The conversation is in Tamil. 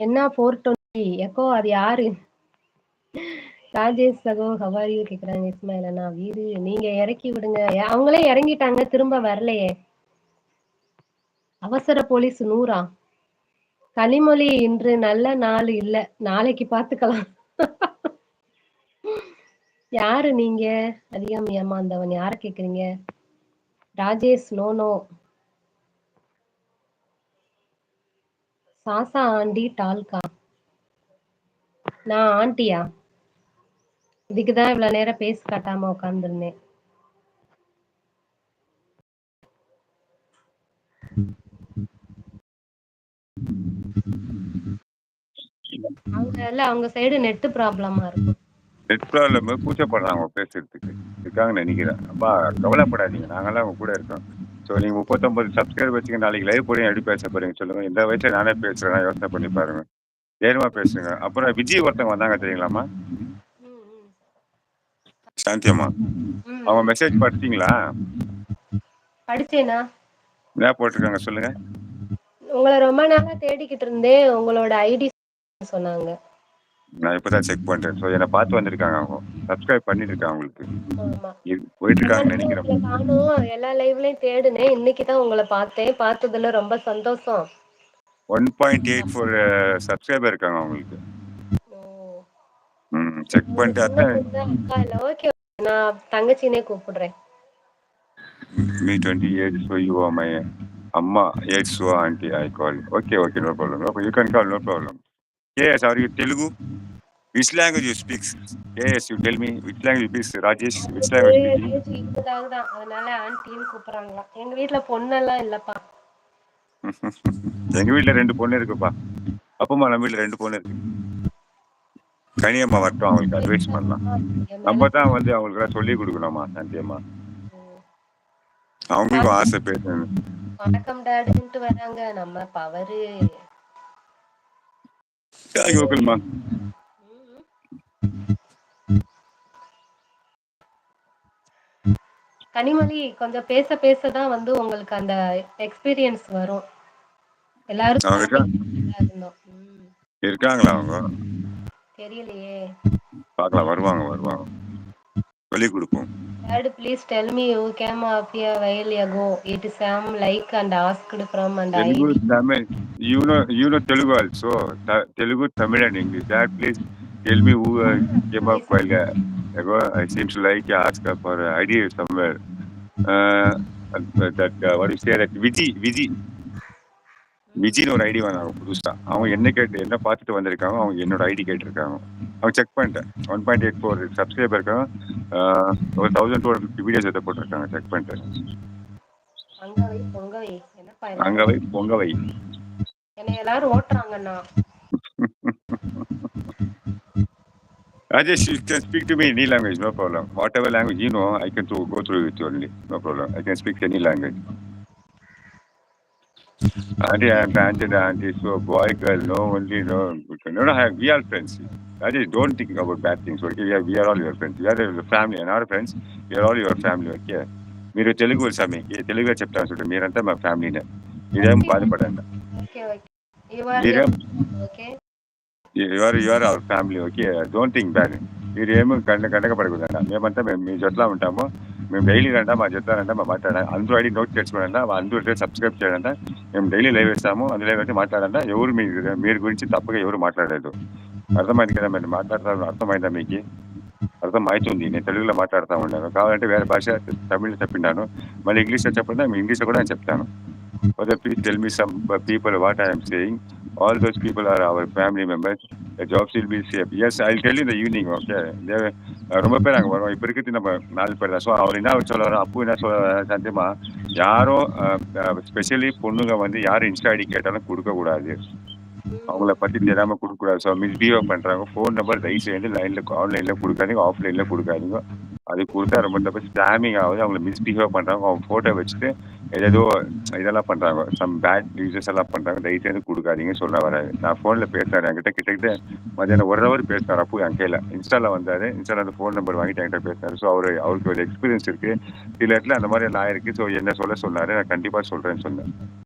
என்ன 420 எக்கோ அது யாரு? ராஜேஷ் சகோ ஹவ் ஆர் யூ கேக்குறாங்க இஸ்மாயில் அண்ணா. வீடு நீங்க இறக்கி விடுங்க. அவங்களே இறங்கிட்டாங்க. திரும்ப வரலையே. அவசர போலீஸ் 100ஆ? கனிமொழி இன்று நல்ல நாள் இல்ல. நாளைக்கு பார்த்துக்கலாம். யாரு நீங்க? அதிகம் ஏமாந்தவன். யார கேக்குறீங்க? Rajesh no no. சாசா ஆண்டி டால்கா. நான் ஆண்டியா? இதுக்கு தான் இவ்வளவு நேரம் பேச காட்டாம உட்கார்ந்திருந்தேன். அவங்க சைடு நெட் ப்ராப்ளமா இருக்கும். நெட் ப்ராப்ளம் கூச்சப்படுறாங்க பேசுறதுக்கு. இருக்காங்கன்னு நினைக்கிறேன். அப்பா கவலைப்படாதீங்க. நாங்கெல்லாம் உங்க கூட இருக்கோம். ஸோ நீங்க 39 சப்ஸ்கிரைபர் வச்சுங்க நாளைக்கு லைவ் போய் எப்படி பேச போறீங்க சொல்லுங்க. இந்த வயசுல நானே பேசுறேன். யோசனை பண்ணி பாருங்க. தைரியமா பேசுங்க. அப்புறம் விஜய் ஒருத்தவங்க வந்தாங்க தெரியுங்களாமா? சாந்தி அம்மா. அவங்க மெசேஜ் படிச்சீங்களா? படிச்சேனா? என்ன போட்டிருக்காங்க சொல்லுங்க. உங்களை ரொம்ப நாளா தேடிக்கிட்டு இருந்தேன். உங்களோட ஐடி சொன்னாங்க. நான் இப்பதான் செக் பண்றேன். ஸோ என்னை பார்த்து வந்திருக்காங்க அவங்க. சப்ஸ்கிரைப் பண்ணிட்டு இருக்காங்க உங்களுக்கு. ஆமா. போயிட்டு இருக்காங்கன்னு நினைக்கிறேன். நானும் எல்லா லைவ்லயும் தேடுனேன். இன்னைக்கு தான் உங்களை பார்த்தேன். பார்த்ததுல ரொம்ப சந்தோஷம். 1.84 சப்ஸ்கிரைபர் இருக்காங்க அவங்களுக்கு. செக் பண்ணிட்டு அக்கா இல்ல. ஓகே. நான் தங்கச்சினே கூப்பிடுறேன். Me 20 years, so you are my Amma age, so auntie I call. Okay, no problem. Okay, you can call, no problem. Yes, are you Telugu? Which language you speak? Yes, you tell me. Which language you speak, Rajesh? Which language you speak? அதனால ஆண்டின்னு கூப்பிடுறாங்களா? எங்க வீட்ல பொண்ணெல்லாம் இல்லப்பா. எங்க வீட்ல 2 பொண்ணு இருக்குப்பா. அப்பமா நம்ம வீட்ல 2 பொண்ணு இருக்கு. கனியம்மா வரட்டும் அவங்களுக்கு அட்வைஸ் பண்ணலாம். நம்ம தான் வந்து அவங்களுக்கு சொல்லி கொடுக்கணுமா சாந்தியம்மா. அவங்களுக்கும் ஆசை பேசணும். வணக்கம் டாடின்ட்டு வராங்க. நம்ம பவரு ஓகேம்மா. கனிமொழி கொஞ்சம் பேச பேசதான் வந்து உங்களுக்கு அந்த எக்ஸ்பீரியன்ஸ் வரும். எல்லாரும் இருக்காங்களா அவங்க? தெரியலையே. பார்க்கலாம். வருவாங்க. சொல்லி கொடுப்போம். Dad, please tell me you came up here a while ago. It is some like and asked from and Telugu, ID. Tamil. You know Telugu also. Telugu, Tamil and English. Dad, please tell me who came up while ago. I seems like ask for ID somewhere. That what you say that விஜின்னு ஒரு ஐடி வந்தாங்க புதுசா. அவங்க என்ன பார்த்துட்டு வந்திருக்காங்க. அவங்க என்னோட ஐடி கேட்டிருக்காங்க. அவங்க செக் பண்ணிட்டேன். 1.84 சப்ஸ்கிரைபர் இருக்காங்க. ஒரு 1250 வீடியோஸ் எடுத்து போட்டிருக்காங்க. செக் பண்ணிட்டேன். அங்கவை பொங்கவை. என்னை எல்லாரும் ஓட்டுறாங்கண்ணா. Rajesh, you can speak to me any language, no problem. Whatever language you know, I can go through it only, no problem. I can speak any language. Auntie, I am planted, auntie, so boy, girl, no, only no. We are friends. Rajesh, don't think about bad things, okay? We are all your friends. We are your family and our friends. We are all your family, okay? మీరు తెలుగు సామి తెలుగులో చెప్తాను చూడండి. మీరంతా మా ఫ్యామిలీనే. మీరేం బాధపడండి. You are our family, okay? Don't think bad. మీరేమో గంటగపడకూడదు. మేమంతా మీ జట్లా ఉంటాము. మేము డైలీ రండి మా జట్లా రండి మాట్లాడాలి. అందరూ ఐడి నోట్ చేసుకోండి. అందరూ సబ్స్క్రైబ్ చేయండి. మేము డైలీ లైవ్ వేస్తాము. అందులో వచ్చి మాట్లాడండి. ఎవరు మీరు గురించి తప్పుగా ఎవరు మాట్లాడలేదు. అర్థమైంది కదా? మీరు మాట్లాడతారు. అర్థమైందా మీకు? అర్థమవుతుంది. నేను తెలుగులో మాట్లాడుతూ ఉన్నాను. కావాలంటే వేరే భాష తమిళ్ చెప్పిండాను. మళ్ళీ ఇంగ్లీష్లో చెప్పండి. ఇంగ్లీష్లో కూడా నేను చెప్తాను. Please tell me some people what I am saying. All those people are our family members. The jobs will be safe. Yes, I'll tell you in the evening, okay? ரொம்ப பேர் அங்கே வரும். இப்போ இருக்கிறது நம்ம 4 பேர் தான். ஸோ அவர் என்ன சொல்லுவார், அப்பு என்ன சொல்லுவார் சத்தியமா, யாரும் ஸ்பெஷலி பொண்ணுங்க வந்து யாரும் இன்ஸ்டா ஐடி கேட்டாலும் கொடுக்கக்கூடாது. அவங்கள பற்றி தெரியாமல் கொடுக்கக்கூடாது. ஸோ மிஸ்பிஹேவ் பண்ணுறாங்க. ஃபோன் நம்பர் தயவு செய்து ஆன்லைனில் கொடுக்காதீங்க, ஆஃப்லைனில் கொடுக்காதீங்க. அது கொடுத்தா ரொம்ப தப்பு. ஸ்கேமிங் ஆகுது. அவங்கள மிஸ்பிஹேவ் பண்ணுறாங்க. அவங்க ஃபோட்டோ வச்சுட்டு ஏதோ இதெல்லாம் பண்ணுறாங்க. சம் பேட் யூசஸ் எல்லாம் பண்ணுறாங்க. தயவுசெய்து கொடுக்காதீங்க சொல்ல வராது. நான் ஃபோனில் பேசுகிறேன். என்கிட்ட கிட்டக்கிட்ட மதியானம் 1 ஹவர் பேசுகிறார். அப்போ என் கையில் இன்ஸ்டாவில் வந்தார். இன்ஸ்டாவில் அந்த ஃபோன் நம்பர் வாங்கிட்டு என்கிட்ட பேசுனார். ஸோ அவருக்கு ஒரு எக்ஸ்பீரியன்ஸ் இருக்குது. சில இடத்துல அந்த மாதிரி எல்லாம் ஆயிருக்கு. ஸோ என்ன சொல்ல சொன்னார். நான் கண்டிப்பாக சொல்கிறேன்னு சொன்னேன்.